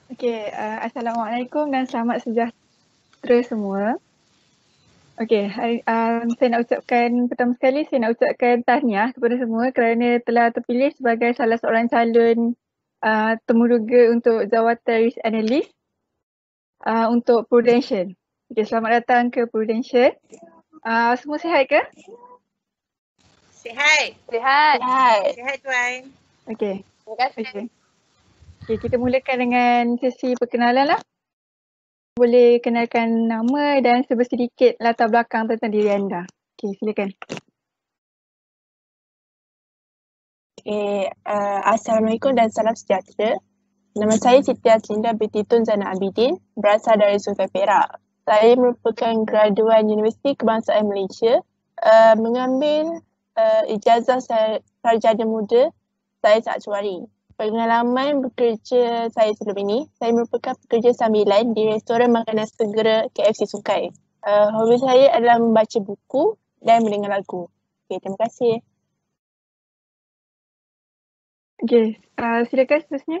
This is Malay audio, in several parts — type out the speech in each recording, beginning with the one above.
Okey, Assalamualaikum dan selamat sejahtera semua. Okey, saya nak ucapkan, pertama sekali saya nak ucapkan tahniah kepada semua kerana telah terpilih sebagai salah seorang calon temuruga untuk jawatan risk analyst untuk Prudential. Okey, selamat datang ke Prudential. Semua sihat ke? Sihat. Sihat. Sihat Tuan. Okey. Terima kasih. Okey, kita mulakan dengan sesi perkenalan lah. Boleh kenalkan nama dan sedikit latar belakang tentang diri anda. Okey, silakan. Assalamualaikum dan salam sejahtera. Nama saya Siti Aslinda binti Tun Zainal Abidin, berasal dari Sungai Perak. Saya merupakan graduan Universiti Kebangsaan Malaysia, mengambil ijazah sarjana muda Sains Aktuari. Pengalaman bekerja saya sebelum ini, saya merupakan pekerja sambilan di restoran makanan segera KFC Sungai. Hobi saya adalah membaca buku dan mendengar lagu. Okay, terima kasih. Okey, silakan seterusnya.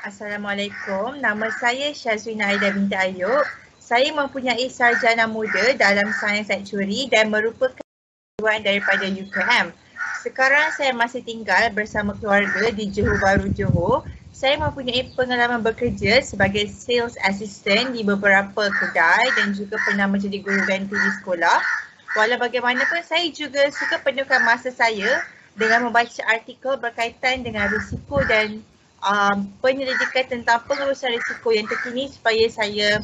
Assalamualaikum. Nama saya Syazwina Aida binti Ayub. Saya mempunyai sarjana muda dalam Sains Aktuari dan merupakan graduan daripada UKM. Sekarang saya masih tinggal bersama keluarga di Johor Bahru, Johor. Saya mempunyai pengalaman bekerja sebagai sales assistant di beberapa kedai dan juga pernah menjadi guru ganti di sekolah. Walau bagaimanapun, saya juga suka penuhkan masa saya dengan membaca artikel berkaitan dengan risiko dan penyelidikan tentang pengurusan risiko yang terkini supaya saya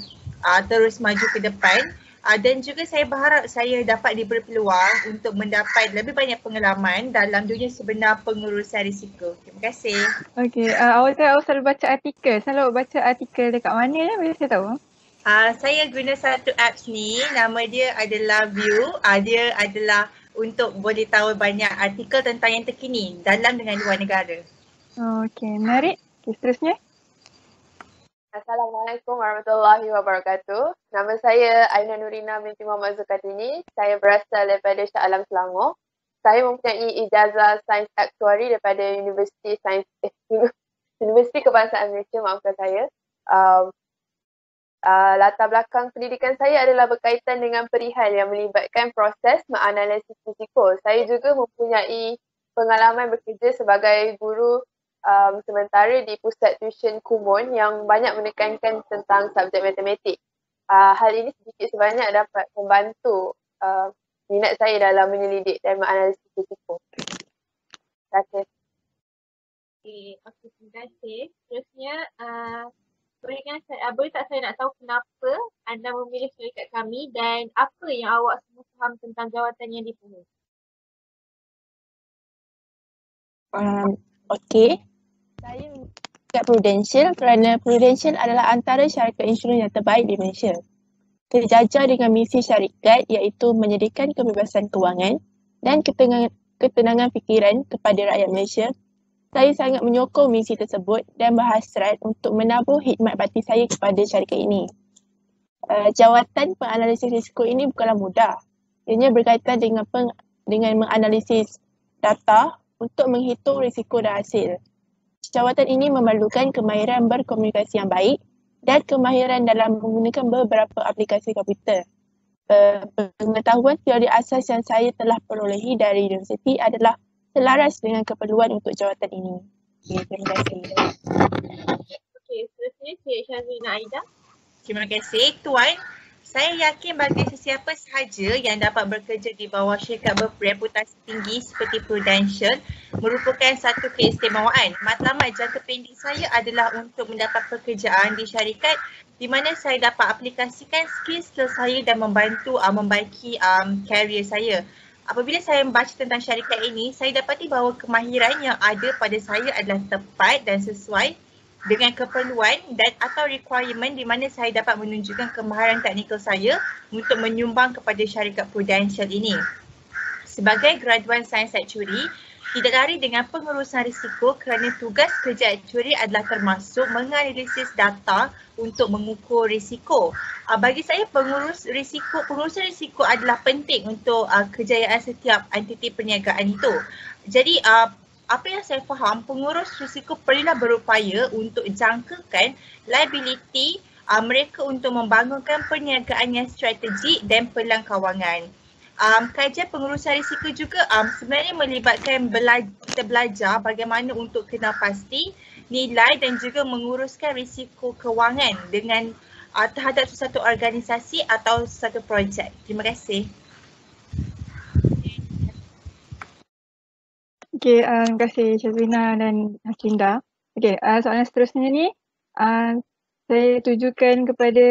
terus maju ke depan. Dan juga saya berharap saya dapat diberi peluang untuk mendapat lebih banyak pengalaman dalam dunia sebenar pengurusan risiko. Terima kasih. Okey, awak selalu baca artikel. Selalu baca artikel dekat mana ya? Boleh saya tahu? Saya guna satu apps ni, nama dia adalah View. Dia adalah untuk boleh tahu banyak artikel tentang yang terkini dalam dengan luar negara. Okey, menarik. Okey, seterusnya. Assalamualaikum warahmatullahi wabarakatuh. Nama saya Aina Nurina binti Muhammad Zulkartini. Saya berasal daripada Shah Alam, Selangor. Saya mempunyai ijazah Sains Aktuari daripada Universiti Kebangsaan Malaysia, maafkan saya. Latar belakang pendidikan saya adalah berkaitan dengan perihal yang melibatkan proses menganalisis risiko. Saya juga mempunyai pengalaman bekerja sebagai guru sementara di pusat tuition Kumon yang banyak menekankan tentang subjek matematik. Hal ini sedikit sebanyak dapat membantu minat saya dalam menyelidik dan menganalisis risiko. Terima kasih. Okey, terima kasih. Seterusnya, boleh tak saya nak tahu kenapa anda memilih syarikat kami dan apa yang awak semua faham tentang jawatan yang dipenuhi? Okey. Saya syarikat Prudential kerana Prudential adalah antara syarikat insurans yang terbaik di Malaysia. Terjajar dengan misi syarikat iaitu menyediakan kebebasan kewangan dan ketenangan fikiran kepada rakyat Malaysia. Saya sangat menyokong misi tersebut dan berhasrat untuk menabur khidmat bakti saya kepada syarikat ini. Jawatan penganalisis risiko ini bukanlah mudah. Ianya berkaitan dengan menganalisis data untuk menghitung risiko dan hasil. Jawatan ini memerlukan kemahiran berkomunikasi yang baik dan kemahiran dalam menggunakan beberapa aplikasi komputer. Pengetahuan teori asas yang saya telah perolehi dari universiti adalah selaras dengan keperluan untuk jawatan ini. Okay, terima kasih. Okey, seterusnya Cik Syazwina Aida. Terima kasih Tuan. Saya yakin bagi sesiapa sahaja yang dapat bekerja di bawah syarikat berreputasi tinggi seperti Prudential merupakan satu keistimewaan. Matlamat jangka pendek saya adalah untuk mendapat pekerjaan di syarikat di mana saya dapat aplikasikan skill saya dan membantu membaiki karier saya. Apabila saya membaca tentang syarikat ini, saya dapati bahawa kemahiran yang ada pada saya adalah tepat dan sesuai dengan keperluan dan atau requirement di mana saya dapat menunjukkan kemahiran teknikal saya untuk menyumbang kepada syarikat Prudential ini. Sebagai graduan Sains Aktuari, tidak lari dengan pengurusan risiko kerana tugas kerja aktuari adalah termasuk menganalisis data untuk mengukur risiko. Bagi saya pengurusan risiko adalah penting untuk kejayaan setiap entiti perniagaan itu. Jadi apa yang saya faham, pengurus risiko perlulah berupaya untuk jangkakan liability mereka untuk membangunkan perniagaan yang strategik dan pelang kawangan. Kajian pengurusan risiko juga sebenarnya melibatkan kita belajar bagaimana untuk kenal pasti, nilai dan juga menguruskan risiko kewangan dengan terhadap sesuatu organisasi atau satu projek. Terima kasih. Okey, terima kasih Syazwina dan Hakinda. Okey, soalan seterusnya ni saya tujukan kepada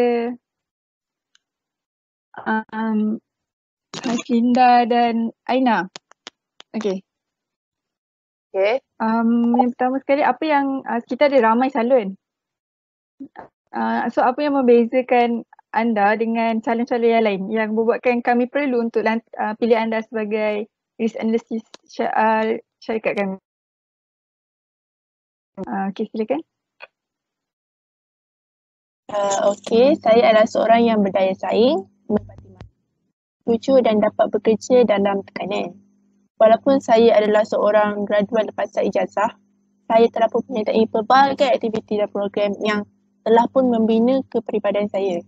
Hakinda dan Aina. Okey. Okay. Yang pertama sekali, apa yang kita ada ramai calon. So apa yang membezakan anda dengan calon-calon yang lain yang membuatkan kami perlu untuk pilih anda sebagai risk analyst syarikat kami? Okey, silakan. Okey, saya adalah seorang yang berdaya saing, jujur dan dapat bekerja dalam tekanan. Walaupun saya adalah seorang graduat lepas ijazah, saya telah pun menyertai pelbagai aktiviti dan program yang telah pun membina kepribadian saya.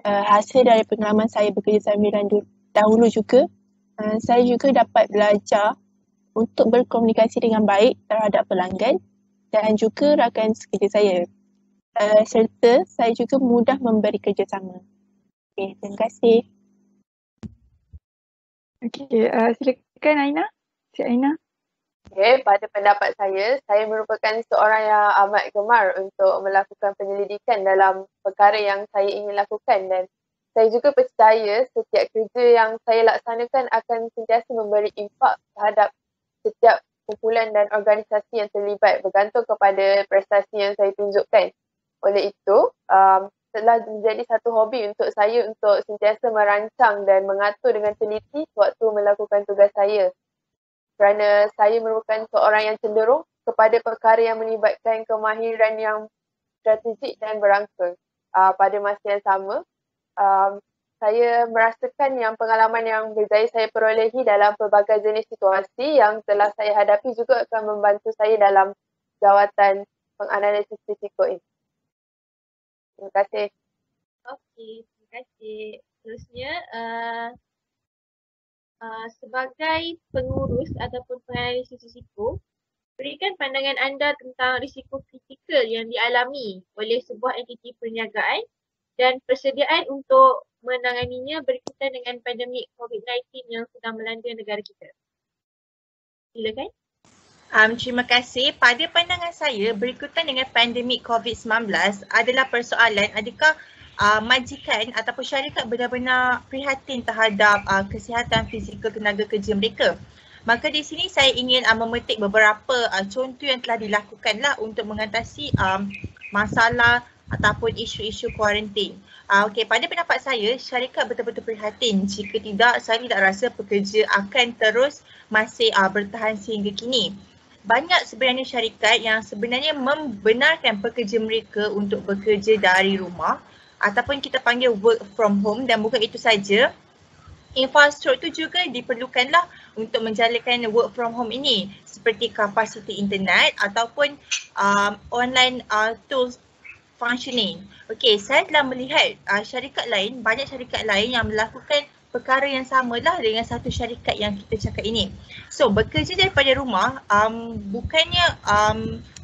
Hasil dari pengalaman saya bekerja sambil dahulu juga, saya juga dapat belajar untuk berkomunikasi dengan baik terhadap pelanggan dan juga rakan sekerja saya. Serta saya juga mudah memberi kerjasama. Okay, terima kasih. Okey, silakan Aina. Cik Aina. Okay, pada pendapat saya merupakan seorang yang amat gemar untuk melakukan penyelidikan dalam perkara yang saya ingin lakukan dan saya juga percaya setiap kerja yang saya laksanakan akan sentiasa memberi impak terhadap setiap kumpulan dan organisasi yang terlibat bergantung kepada prestasi yang saya tunjukkan. Oleh itu, telah menjadi satu hobi untuk saya untuk sentiasa merancang dan mengatur dengan teliti sewaktu melakukan tugas saya. Kerana saya merupakan seorang yang cenderung kepada perkara yang melibatkan kemahiran yang strategik dan berangka. Pada masa yang sama, saya merasakan yang pengalaman yang berjaya saya perolehi dalam pelbagai jenis situasi yang telah saya hadapi juga akan membantu saya dalam jawatan penganalisis risiko ini. Terima kasih. Okey, terima kasih. Seterusnya, sebagai pengurus ataupun penganalisis risiko, berikan pandangan anda tentang risiko kritikal yang dialami oleh sebuah entiti perniagaan dan persediaan untuk menanganinya berkaitan dengan pandemik COVID-19 yang sedang melanda negara kita. Silakan. Terima kasih. Pada pandangan saya, berikutan dengan pandemik COVID-19 adalah persoalan adakah majikan ataupun syarikat benar-benar prihatin terhadap kesihatan fizikal tenaga kerja mereka. Maka di sini saya ingin memetik beberapa contoh yang telah dilakukanlah untuk mengatasi masalah ataupun isu-isu kuarantin. Okey, pada pendapat saya, syarikat betul-betul prihatin. Jika tidak, saya tidak rasa pekerja akan terus masih bertahan sehingga kini. Banyak sebenarnya syarikat yang sebenarnya membenarkan pekerja mereka untuk bekerja dari rumah ataupun kita panggil work from home, dan bukan itu saja, infrastruktur juga diperlukanlah untuk menjalankan work from home ini seperti kapasiti internet ataupun online tools functioning. Okey, saya telah melihat banyak syarikat lain yang melakukan perkara yang samalah dengan satu syarikat yang kita cakap ini. So, bekerja daripada rumah bukannya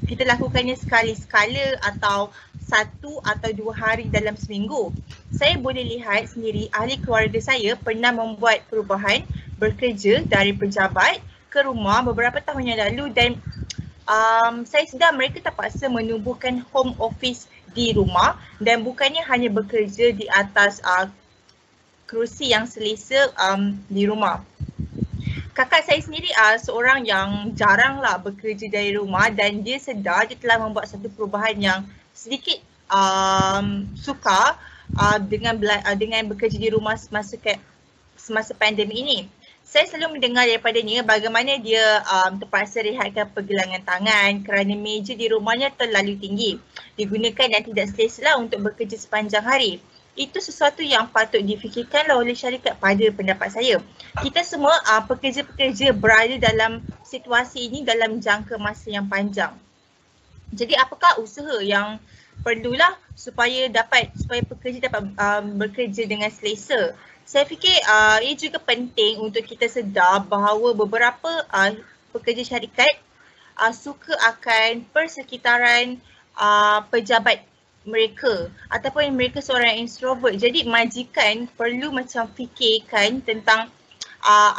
kita lakukannya sekali-sekala atau 1 atau 2 hari dalam seminggu. Saya boleh lihat sendiri ahli keluarga saya pernah membuat perubahan bekerja dari pejabat ke rumah beberapa tahun yang lalu dan saya sedar mereka terpaksa menubuhkan home office di rumah dan bukannya hanya bekerja di atas kerusi yang selesa di rumah. Kakak saya sendiri seorang yang jaranglah bekerja dari rumah dan dia sedar dia telah membuat satu perubahan yang sedikit sukar dengan bekerja di rumah semasa pandemik ini. Saya selalu mendengar daripadanya bagaimana dia terpaksa rehatkan pergelangan tangan kerana meja di rumahnya terlalu tinggi digunakan dan tidak selesa untuk bekerja sepanjang hari. itu sesuatu yang patut difikirkanlah oleh syarikat pada pendapat saya. Kita semua pekerja-pekerja berada dalam situasi ini dalam jangka masa yang panjang. Jadi apakah usaha yang perlulah supaya pekerja dapat bekerja dengan selesa? Saya fikir ia juga penting untuk kita sedar bahawa beberapa pekerja syarikat suka akan persekitaran pejabat mereka ataupun mereka seorang introvert. Jadi majikan perlu macam fikirkan tentang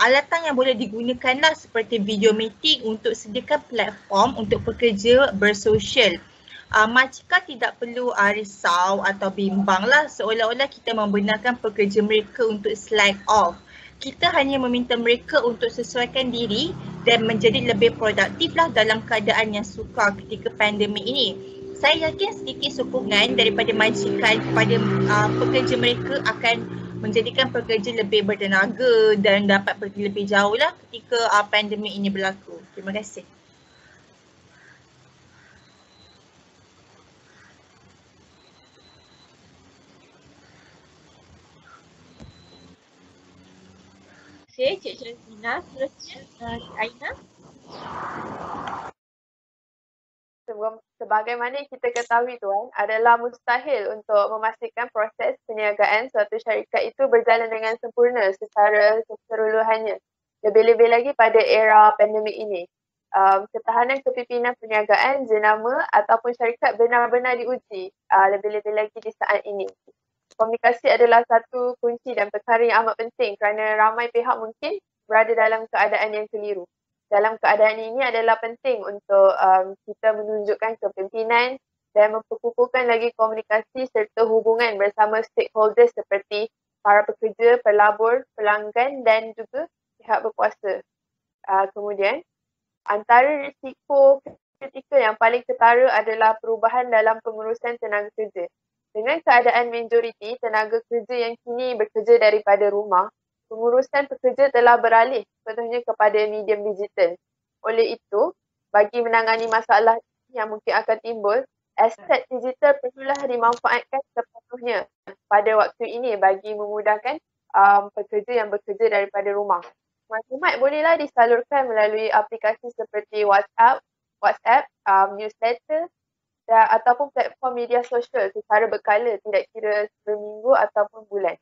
alatan yang boleh digunakan lah seperti video meeting untuk sediakan platform untuk pekerja bersosial. Majikan tidak perlu risau atau bimbang lah seolah-olah kita membenarkan pekerja mereka untuk slack off. Kita hanya meminta mereka untuk sesuaikan diri dan menjadi lebih produktif lah dalam keadaan yang sukar ketika pandemik ini. Saya yakin sedikit sokongan daripada majikan kepada pekerja mereka akan menjadikan pekerja lebih bertenaga dan dapat pergi lebih jauh lah ketika pandemik ini berlaku. Terima kasih. Okay, Cik Syarifina. Seterusnya, Cik Aina. Sebagaimana kita ketahui tuan, adalah mustahil untuk memastikan proses perniagaan suatu syarikat itu berjalan dengan sempurna secara keseluruhannya. Lebih-lebih lagi pada era pandemik ini. Ketahanan kepimpinan perniagaan, jenama ataupun syarikat benar-benar diuji lebih-lebih lagi di saat ini. Komunikasi adalah satu kunci dan perkara yang amat penting kerana ramai pihak mungkin berada dalam keadaan yang keliru. Dalam keadaan ini adalah penting untuk kita menunjukkan kepimpinan dan memperkukuhkan lagi komunikasi serta hubungan bersama stakeholders seperti para pekerja, pelabur, pelanggan dan juga pihak berkuasa. Kemudian, antara risiko kritikal yang paling ketara adalah perubahan dalam pengurusan tenaga kerja. Dengan keadaan majoriti tenaga kerja yang kini bekerja daripada rumah, pengurusan pekerja telah beralih sepenuhnya kepada medium digital. Oleh itu, bagi menangani masalah yang mungkin akan timbul, aset digital perlulah dimanfaatkan sepenuhnya pada waktu ini bagi memudahkan pekerja yang bekerja daripada rumah. Maklumat bolehlah disalurkan melalui aplikasi seperti WhatsApp, newsletter ataupun platform media sosial secara berkala, tidak kira berminggu ataupun bulan.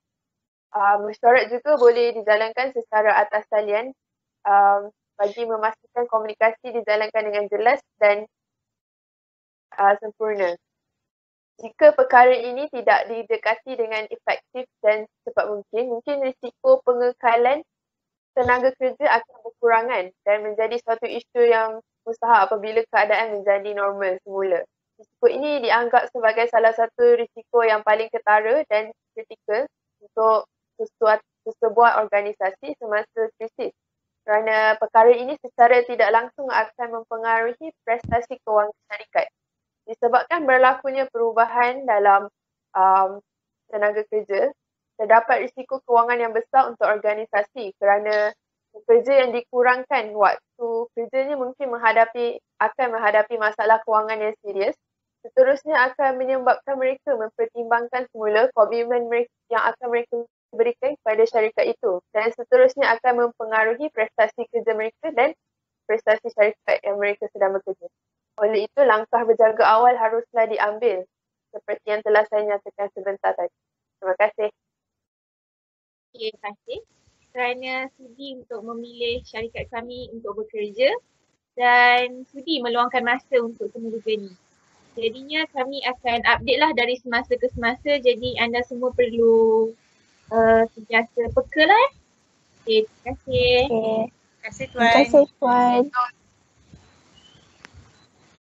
Mesyuarat juga boleh dijalankan secara atas talian bagi memastikan komunikasi dijalankan dengan jelas dan sempurna. Jika perkara ini tidak didekati dengan efektif dan secepat mungkin risiko pengekalan tenaga kerja akan berkurangan dan menjadi suatu isu yang mustahak apabila keadaan menjadi normal semula. Risiko ini dianggap sebagai salah satu risiko yang paling ketara dan kritikal untuk sesebuah organisasi semasa krisis. Kerana perkara ini secara tidak langsung akan mempengaruhi prestasi kewangan syarikat. Disebabkan berlakunya perubahan dalam tenaga kerja, terdapat risiko kewangan yang besar untuk organisasi kerana pekerja yang dikurangkan waktu kerjanya mungkin akan menghadapi masalah kewangan yang serius. Seterusnya akan menyebabkan mereka mempertimbangkan semula komitmen yang akan mereka berikan kepada syarikat itu dan seterusnya akan mempengaruhi prestasi kerja mereka dan prestasi syarikat yang mereka sedang bekerja. Oleh itu, langkah berjaga awal haruslah diambil seperti yang telah saya nyatakan sebentar tadi. Terima kasih. Terima kasih kerana sudi untuk memilih syarikat kami untuk bekerja dan sudi meluangkan masa untuk penyelidikan ini. Jadinya kami akan update lah dari semasa ke semasa, jadi anda semua perlu sentiasa peka lah. Okay, terima kasih. Okay. Terima kasih Terima Tuan. kasih Tuan.